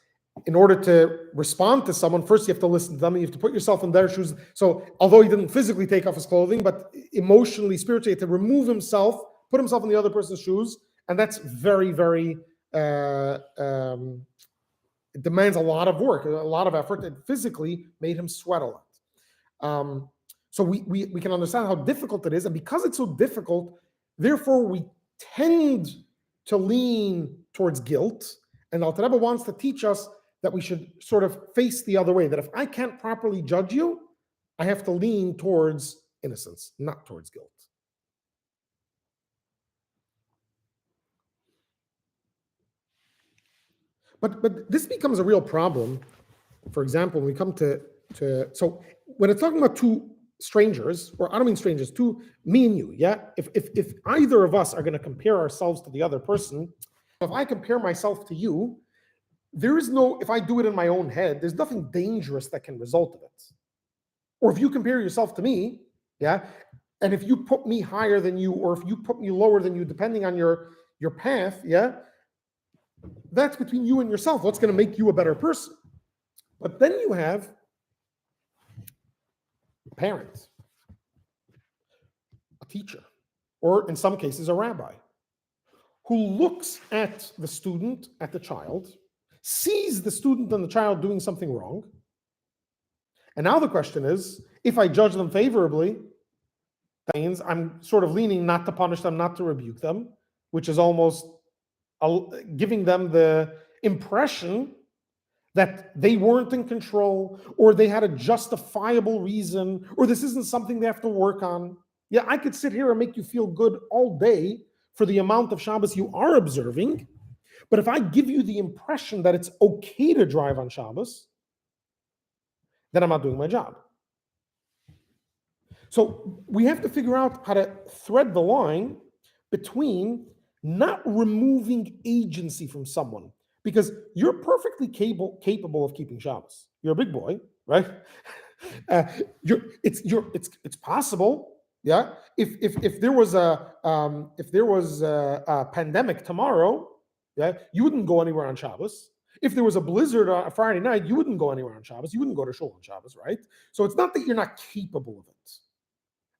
in order to respond to someone, first you have to listen to them, and you have to put yourself in their shoes. So although he didn't physically take off his clothing, but emotionally, spiritually, he had to remove himself, put himself in the other person's shoes, and that's very, very, it demands a lot of work, a lot of effort. It physically made him sweat a lot. So we can understand how difficult it is, and because it's so difficult, therefore we tend to lean towards guilt. And Alter Rebbe wants to teach us that we should sort of face the other way, that if I can't properly judge you, I have to lean towards innocence, not towards guilt. But this becomes a real problem. For example, when we come to so when it's talking about two strangers, or I don't mean strangers, me and you, yeah? If either of us are going to compare ourselves to the other person, if I compare myself to you, there is no, if I do it in my own head, there's nothing dangerous that can result of it. Or if you compare yourself to me, yeah, and if you put me higher than you, or if you put me lower than you, depending on your path, yeah, that's between you and yourself. What's going to make you a better person? But then you have a parent, a teacher, or in some cases, a rabbi, who looks at the student, at the child, sees the student and the child doing something wrong. And now the question is, if I judge them favorably, that means I'm sort of leaning not to punish them, not to rebuke them, which is almost giving them the impression that they weren't in control, or they had a justifiable reason, or this isn't something they have to work on. Yeah, I could sit here and make you feel good all day for the amount of Shabbos you are observing, but if I give you the impression that it's okay to drive on Shabbos, then I'm not doing my job. So we have to figure out how to thread the line between not removing agency from someone, because you're perfectly capable of keeping Shabbos. You're a big boy, right? It's possible. Yeah. If there was a pandemic tomorrow, yeah, you wouldn't go anywhere on Shabbos. If there was a blizzard on a Friday night, you wouldn't go anywhere on Shabbos. You wouldn't go to shul on Shabbos, right? So it's not that you're not capable of it.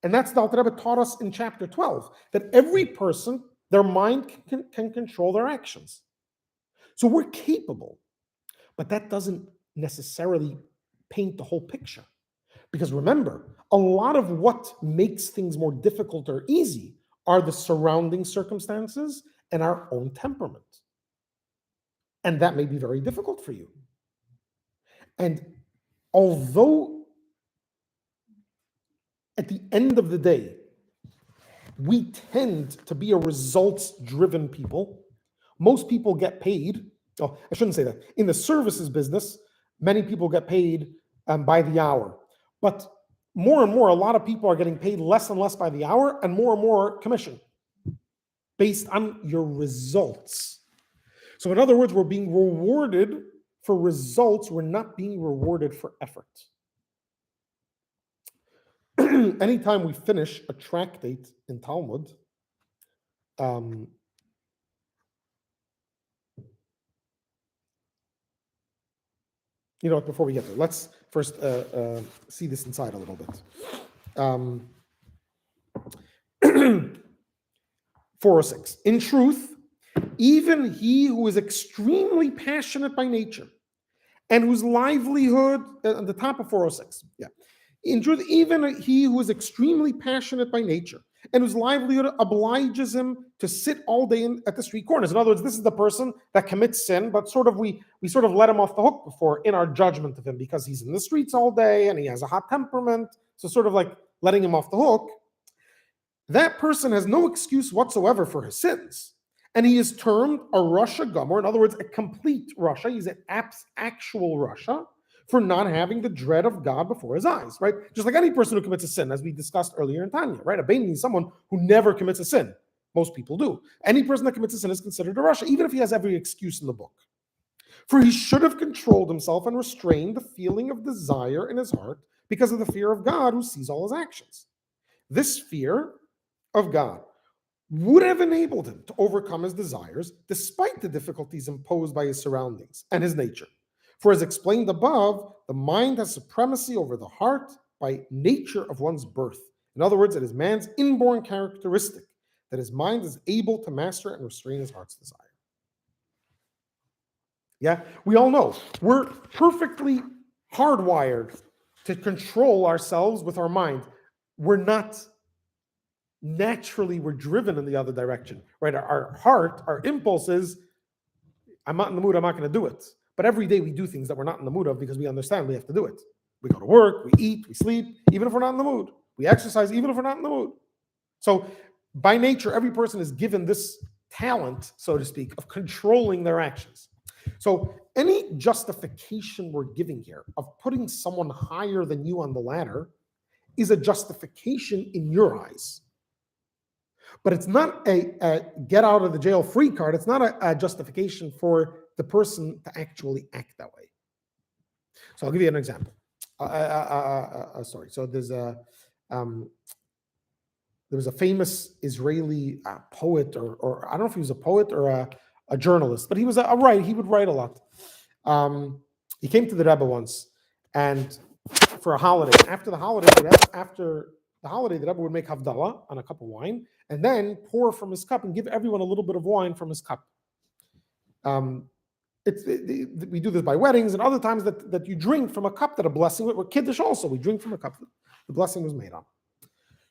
And that's the Alter Rebbe taught us in chapter 12, that every person, their mind can control their actions. So we're capable, but that doesn't necessarily paint the whole picture. Because remember, a lot of what makes things more difficult or easy are the surrounding circumstances and our own temperament. And that may be very difficult for you. And although at the end of the day, we tend to be a results-driven people, most people get paid Oh, I shouldn't say that. In the services business, many people get paid by the hour. But more and more, a lot of people are getting paid less and less by the hour and more commission based on your results. So in other words, we're being rewarded for results. We're not being rewarded for effort. Anytime we finish a tractate in Talmud, you know what, before we get there, let's first see this inside a little bit. 406. In truth, even he who is extremely passionate by nature and whose livelihood, at the top of 406, yeah. In truth, even he who is extremely passionate by nature and whose livelihood obliges him to sit all day at the street corners. In other words, this is the person that commits sin, but we sort of let him off the hook before in our judgment of him because he's in the streets all day and he has a hot temperament. So sort of like letting him off the hook. That person has no excuse whatsoever for his sins. And he is termed a Rasha Gomer, in other words, a complete Rasha. He's an actual Rasha for not having the dread of God before his eyes, right? Just like any person who commits a sin, as we discussed earlier in Tanya, right? A Bain is someone who never commits a sin. Most people do. Any person that commits a sin is considered a Rasha, even if he has every excuse in the book. For he should have controlled himself and restrained the feeling of desire in his heart because of the fear of God who sees all his actions. This fear of God would have enabled him to overcome his desires despite the difficulties imposed by his surroundings and his nature. For as explained above, the mind has supremacy over the heart by nature of one's birth. In other words, it is man's inborn characteristic that his mind is able to master and restrain his heart's desire. Yeah, we all know we're perfectly hardwired to control ourselves with our mind. We're not naturally, we're driven in the other direction, right? Our heart, our impulse is, I'm not in the mood, I'm not going to do it. But every day we do things that we're not in the mood of because we understand we have to do it. We go to work, we eat, we sleep, even if we're not in the mood. We exercise, even if we're not in the mood. So by nature, every person is given this talent, so to speak, of controlling their actions. So any justification we're giving here of putting someone higher than you on the ladder is a justification in your eyes. But it's not a get out of the jail free card. It's not a justification for the person to actually act that way. So I'll give you an example. Sorry. So there was a famous Israeli poet, or I don't know if he was a poet or a journalist, but he was a writer. He would write a lot. He came to the Rebbe once, and for a holiday. After the holiday, the Rebbe would make havdalah on a cup of wine, and then pour from his cup and give everyone a little bit of wine from his cup. We do this by weddings and other times that you drink from a cup that a blessing, we're Kiddush also, we drink from a cup that the blessing was made on.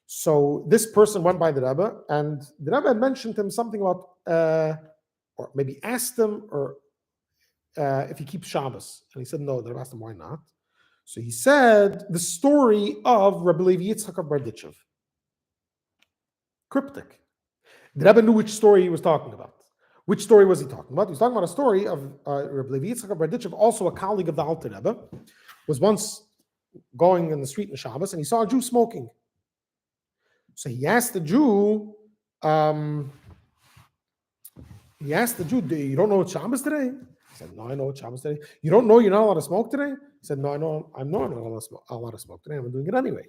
So this person went by the Rebbe, and the Rebbe had mentioned to him something about, or maybe asked him, or if he keeps Shabbos. And he said no. The Rebbe asked him why not. So he said the story of Rabbi Levi Yitzchak of Berditchev. Cryptic. The Rebbe knew which story he was talking about. Which story was he talking about? He was talking about a story of Rabbi Levi Yitzchak of Berditchev, also a colleague of the Alter Rebbe, was once going in the street in Shabbos, and he saw a Jew smoking. So he asked the Jew, you don't know it's Shabbos today? He said, no, I know it's Shabbos today. You don't know you're not allowed to smoke today? He said, no, I'm not allowed to smoke today. I'm doing it anyway.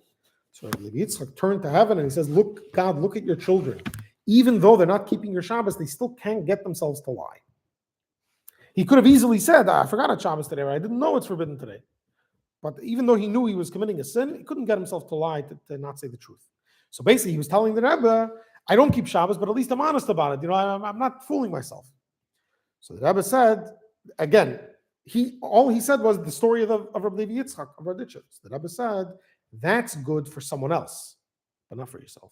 So Rabbi Yitzchak turned to heaven and he says, look, God, look at your children. Even though they're not keeping your Shabbos, they still can't get themselves to lie. He could have easily said, I forgot it's Shabbos today, or I didn't know it's forbidden today. But even though he knew he was committing a sin, he couldn't get himself to lie, to not say the truth. So basically, he was telling the Rebbe, I don't keep Shabbos, but at least I'm honest about it. I'm not fooling myself. So the Rebbe said, again, all he said was the story of Rabbi Levi Yitzchak of Berditchev. So the Rebbe said, that's good for someone else, but not for yourself.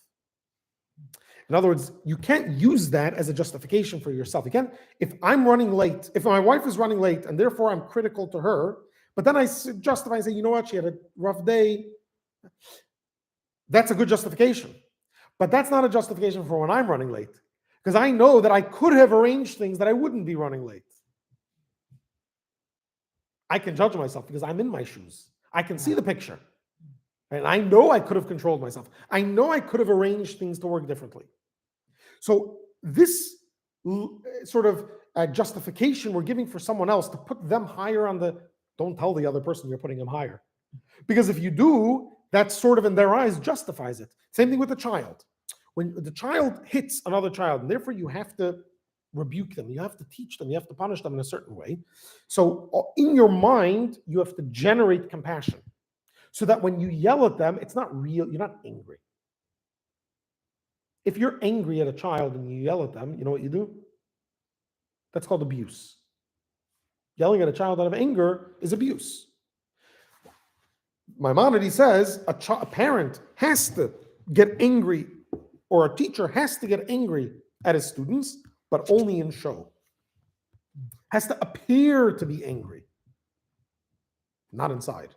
In other words, you can't use that as a justification for yourself. You can't, if I'm running late, if my wife is running late and therefore I'm critical to her, but then I justify and say, you know what, she had a rough day. That's a good justification. But that's not a justification for when I'm running late. Because I know that I could have arranged things that I wouldn't be running late. I can judge myself because I'm in my shoes. I can see the picture. And I know I could have controlled myself. I know I could have arranged things to work differently. So this sort of justification we're giving for someone else to put them higher on the, don't tell the other person you're putting them higher. Because if you do, that sort of in their eyes justifies it. Same thing with the child. When the child hits another child, and therefore you have to rebuke them, you have to teach them, you have to punish them in a certain way. So in your mind, you have to generate compassion. So that when you yell at them, it's not real, you're not angry. If you're angry at a child and you yell at them, you know what you do? That's called abuse. Yelling at a child out of anger is abuse. Maimonides says a parent has to get angry, or a teacher has to get angry at his students, but only in show. Has to appear to be angry, not inside.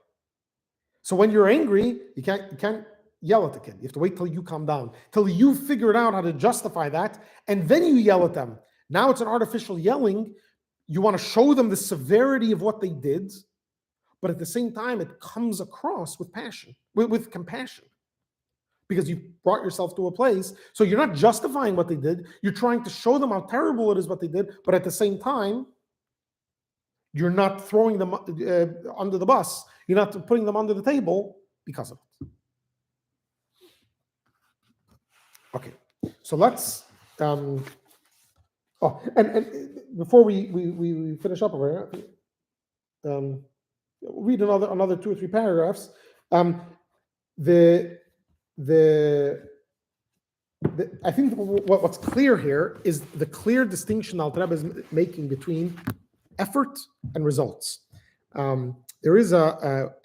So when you're angry, you can't yell at the kid. You have to wait till you calm down, till you figured out how to justify that, and then you yell at them. Now it's an artificial yelling. You want to show them the severity of what they did, but at the same time, it comes across with passion, with compassion, because you've brought yourself to a place. So you're not justifying what they did. You're trying to show them how terrible it is what they did, but at the same time, you're not throwing them under the bus. You're not putting them under the table because of it. Okay, so let's. And before we finish up over here, we'll read another 2 or 3 paragraphs. I think what's clear here is the clear distinction Alter Rebbe is making between effort and results. There is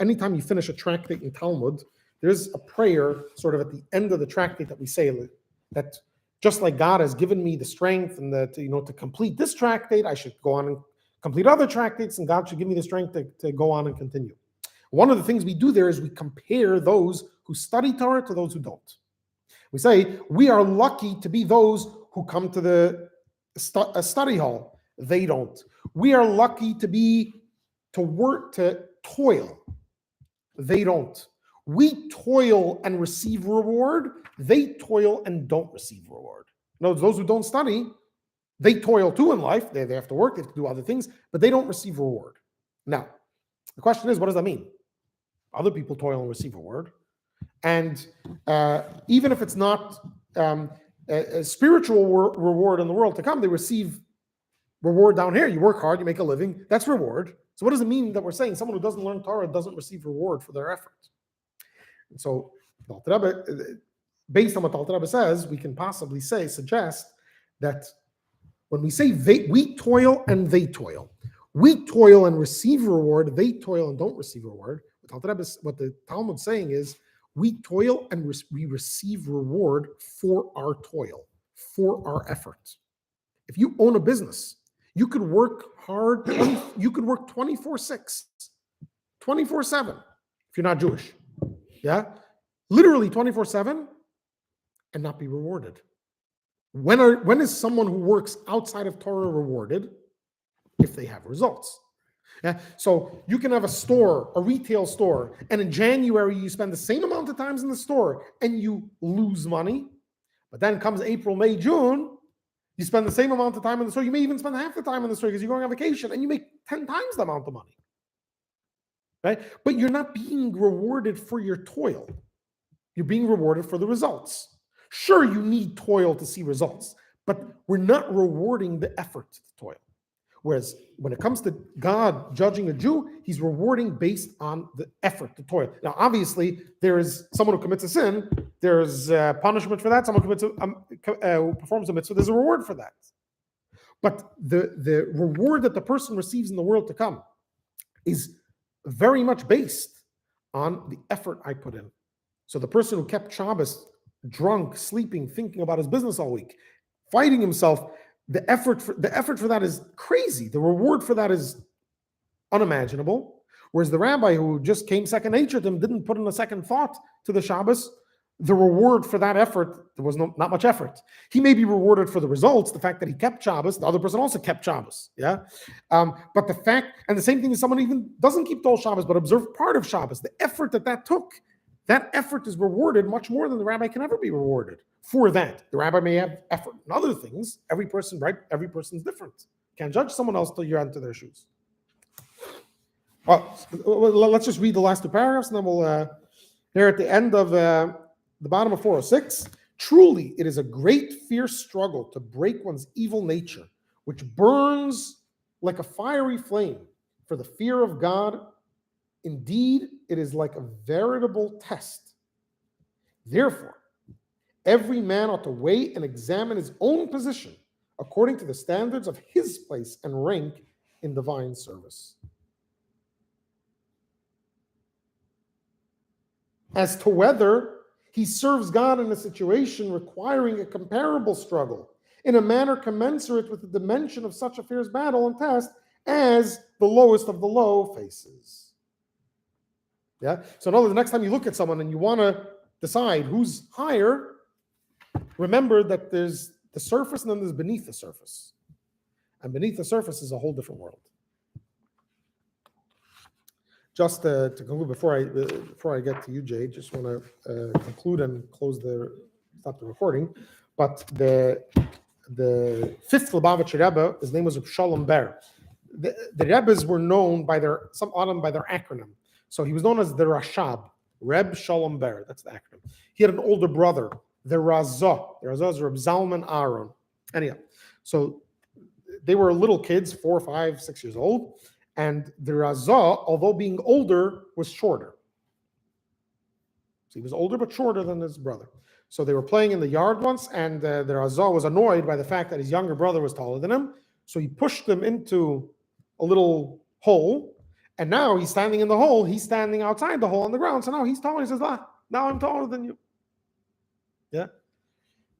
anytime you finish a tractate in Talmud, there's a prayer sort of at the end of the tractate that we say that just like God has given me the strength and to complete this tractate, I should go on and complete other tractates, and God should give me the strength to go on and continue. One of the things we do there is we compare those who study Torah to those who don't. We say, we are lucky to be those who come to the study hall. They don't. We are lucky to work, to toil. They don't. We toil and receive reward. They toil and don't receive reward. In other words, those who don't study, they toil too in life. They have to work, they have to do other things, but they don't receive reward. Now, the question is, what does that mean? Other people toil and receive reward. And even if it's not a spiritual reward in the world to come, they receive reward down here. You work hard, you make a living, that's reward. So what does it mean that we're saying someone who doesn't learn Torah doesn't receive reward for their effort? And so, based on what Alter Rebbe says, we can possibly suggest that when we say we toil and they toil, we toil and receive reward, they toil and don't receive reward. What the Talmud's saying is, we toil and we receive reward for our toil, for our effort. If you own a business, you could work hard, you could work 24/6, 24/7, if you're not Jewish. Yeah? Literally 24/7 and not be rewarded. When is someone who works outside of Torah rewarded? If they have results. Yeah? So you can have a retail store, and in January you spend the same amount of times in the store and you lose money. But then comes April, May, June, you spend the same amount of time in the store. You may even spend half the time in the store because you're going on vacation, and you make 10 times the amount of money. Right? But you're not being rewarded for your toil. You're being rewarded for the results. Sure, you need toil to see results, but we're not rewarding the effort to toil. Whereas when it comes to God judging a Jew, he's rewarding based on the effort to toil. Now, obviously, there is someone who commits a sin, there's punishment for that. Someone who performs a mitzvah, there's a reward for that. But the reward that the person receives in the world to come is very much based on the effort I put in. So the person who kept Shabbos drunk, sleeping, thinking about his business all week, fighting himself, the effort for that is crazy. The reward for that is unimaginable. Whereas the rabbi who just came second nature to him didn't put in a second thought to the Shabbos, the reward for that effort, there was not much effort. He may be rewarded for the results, the fact that he kept Shabbos, the other person also kept Shabbos, yeah? But the fact, and the same thing as someone even doesn't keep the whole Shabbos, but observed part of Shabbos, the effort that took, that effort is rewarded much more than the rabbi can ever be rewarded for that. The rabbi may have effort in other things. Every person, right? Every person's different. Can't judge someone else till you're into their shoes. Well, let's just read the last two paragraphs, and then we'll, here at the end of the bottom of 406, truly it is a great fierce struggle to break one's evil nature, which burns like a fiery flame for the fear of God. Indeed, it is like a veritable test. Therefore, every man ought to weigh and examine his own position according to the standards of his place and rank in divine service. As to whether he serves God in a situation requiring a comparable struggle in a manner commensurate with the dimension of such a fierce battle and test as the lowest of the low faces. Yeah. So in other words, the next time you look at someone and you want to decide who's higher, remember that there's the surface and then there's beneath the surface. And beneath the surface is a whole different world. Just to conclude, before I get to you, Jay, just want to conclude and stop the recording. But the fifth Lubavitcher Rebbe, his name was Shalom Ber. The Rebbes were known by their acronym. So he was known as the Rashab, Reb Shalom Ber. That's the acronym. He had an older brother, the Razah. The Razah is Reb Zalman Aaron. Anyhow, so they were little kids, 4, 5, 6 years old. And the Razah, although being older, was shorter. So he was older but shorter than his brother. So they were playing in the yard once, and the Razah was annoyed by the fact that his younger brother was taller than him. So he pushed them into a little hole. And now he's standing in the hole. He's standing outside the hole on the ground. So now he's taller. He says, now I'm taller than you. Yeah.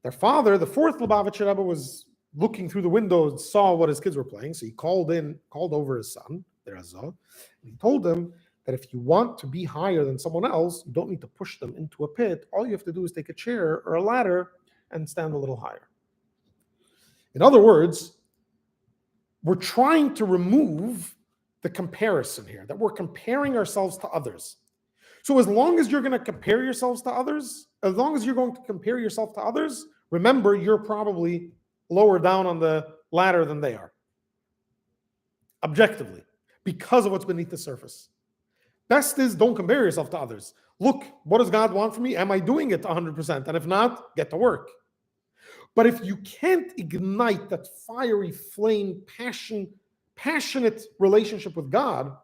Their father, the fourth Lubavitcher Rebbe, was looking through the window and saw what his kids were playing. So he called over his son, the Razah, and he told him that if you want to be higher than someone else, you don't need to push them into a pit. All you have to do is take a chair or a ladder and stand a little higher. In other words, we're trying to remove the comparison here, that we're comparing ourselves to others. So as long as you're going to compare yourselves to others, as long as you're going to compare yourself to others, remember you're probably lower down on the ladder than they are. Objectively, because of what's beneath the surface. Best is don't compare yourself to others. Look, what does God want from me? Am I doing it 100%? And if not, get to work. But if you can't ignite that fiery flame, passionate relationship with God,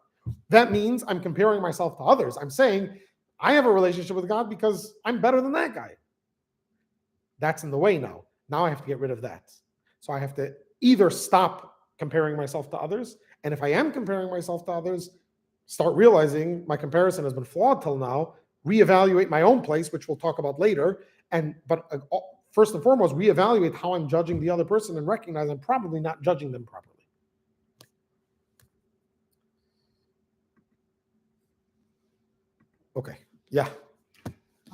that means I'm comparing myself to others. I'm saying I have a relationship with God because I'm better than that guy. That's in the way now. Now I have to get rid of that. So I have to either stop comparing myself to others, and if I am comparing myself to others, start realizing my comparison has been flawed till now, reevaluate my own place, which we'll talk about later, but first and foremost, reevaluate how I'm judging the other person and recognize I'm probably not judging them properly. Okay. Yeah.